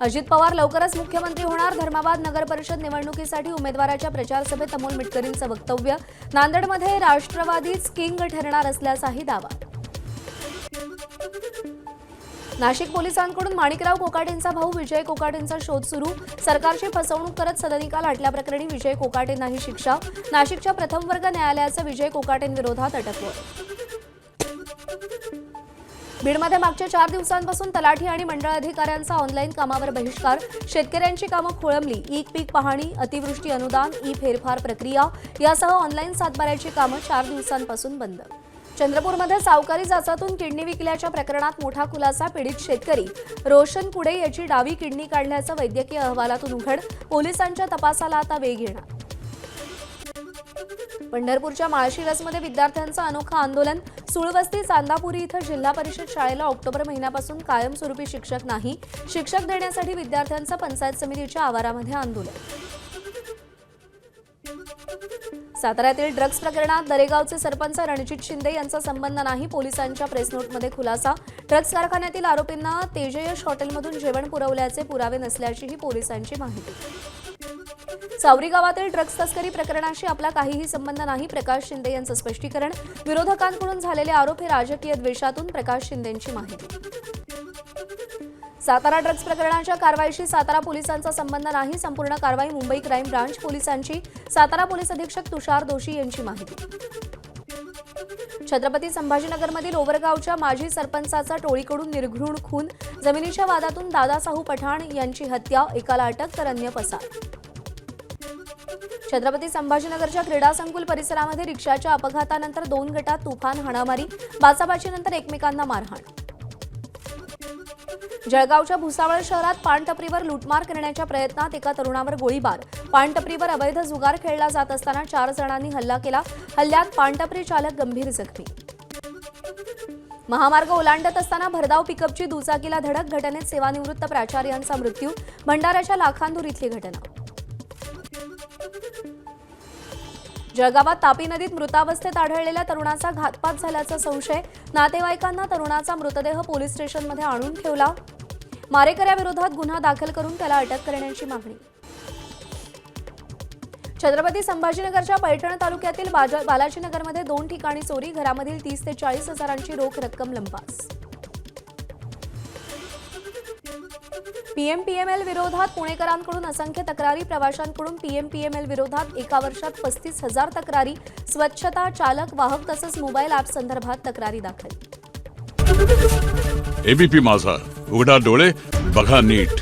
अजित पवार लवकरच मुख्यमंत्री होणार. धर्माबाद नगर परिषद निवडणुकीसाठी उमेदवाराच्या प्रचार सभेत अमोल मिटकरींचं वक्तव्य. नांदेडमध्ये राष्ट्रवादीच किंग ठरणार असल्याचाही दावा. नाशिक पोलिसांकडून माणिकराव कोकाटेंचा भाऊ विजय कोकाटेंचा शोध सुरू. सरकारची फसवणूक करत सदनिका लाटल्याप्रकरणी विजय कोकाटेंनाही शिक्षा. नाशिकच्या प्रथम वर्ग न्यायालयाचं विजय कोकाटेंविरोधात अटकवत. बीडमध्ये मागच्या 4 दिवसांपासून तलाठी आणि मंडळ अधिकाऱ्यांचा ऑनलाईन कामावर बहिष्कार. शेतकऱ्यांची कामं खोळंबली. ई पीक पाहणी, अतिवृष्टी अनुदान, ई फेरफार प्रक्रिया यासह ऑनलाईन सातबाऱ्याची कामं 4 दिवसांपासून बंद. चंद्रपूरमध्ये सावकारी जाचातून किडनी विकल्याच्या प्रकरणात मोठा खुलासा. पीडित शेतकरी रोशन कुडे याची डावी किडनी काढल्याचं वैद्यकीय अहवालातून उघड. पोलिसांच्या तपासाला आता वेग येणार. पंढरपूरच्या माळशिरसमध्ये विद्यार्थ्यांचं अनोखं आंदोलन. सुळवस्ती चांदापुरी इथं जिल्हा परिषद शाळेला ऑक्टोबर महिन्यापासून कायमस्वरूपी शिक्षक नाही. शिक्षक देण्यासाठी विद्यार्थ्यांचं पंचायत समितीच्या आवारामध्ये आंदोलन. साताऱ्यातील ड्रग्ज प्रकरणात दरेगावचे सरपंच रणजित शिंदे यांचा संबंध नाही. पोलिसांच्या प्रेस नोटमध्ये खुलासा. ड्रग्ज कारखान्यातील आरोपींना तेजयश हॉटेलमधून जेवण पुरवल्याचे पुरावे नसल्याचीही पोलिसांची माहिती. सावरी गावातील ड्रग्ज तस्करी प्रकरणाशी आपला काहीही संबंध नाही. प्रकाश शिंदे यांचं स्पष्टीकरण. विरोधकांकडून झालेले आरोप हे राजकीय द्वेषातून. प्रकाश शिंदेंची माहिती. सातारा ड्रग्ज प्रकरणाच्या कारवाईशी सातारा पोलिसांचा संबंध नाही. संपूर्ण कारवाई मुंबई क्राईम ब्रांच पोलिसांची. सातारा पोलीस अधीक्षक तुषार दोशी यांची माहिती. छत्रपती संभाजीनगरमधील ओव्हरगावच्या माजी सरपंचाचा टोळीकडून निर्घृण खून. जमिनीच्या वादातून दादा साहू पठाण यांची हत्या. एकाला अटक तर अन्य पसार. छत्रपती संभाजीनगरच्या क्रीडा संकुल परिसरामध्ये रिक्षाच्या अपघातानंतर 2 गटात तुफान हाणामारी. बाचाबाचीनंतर एकमेकांना मारहाण. जळगावच्या भुसावळ शहरात पानटपरीवर लूटमार करण्याच्या प्रयत्नात एका तरुणावर गोळीबार. पानटपरीवर अवैध जुगार खेळला जात असताना 4 जणांनी हल्ला केला. हल्ल्यात पानटपरी चालक गंभीर जखमी. महामार्ग ओलांडत असताना भरधाव पिकअपची दुचाकीला धडक. घटनेत सेवानिवृत्त प्राचार्यांचा मृत्यू. भंडाऱ्याच्या लाखांदूर इथली घटना. जळगावात तापी नदीत मृतावस्थेत आढळलेल्या तरुणाचा घातपात झाल्याचा संशय. नातेवाईकांना तरुणाचा मृतदेह पोलीस स्टेशनमध्ये आणून ठेवला. मारेकऱ्याविरोधात गुन्हा दाखल करून त्याला अटक करण्याची मागणी. छत्रपती संभाजीनगरच्या पैठण तालुक्यातील बालाजीनगरमध्ये 2 ठिकाणी चोरी. घरामधील 30 ते 40 हजारांची रोख रक्कम लंपास. पीएमपीएमएल विरोधात पुणेकरांकडून असंख्य तक्रारी. प्रवाशांकडून पीएमपीएमएल विरोधात एका वर्षात 35,000 तक्रारी. स्वच्छता, चालक, वाहक तसंच मोबाईल ॲप संदर्भात तक्रारी दाखल. एबीपी माझा, उघडा डोळे बघा नीट.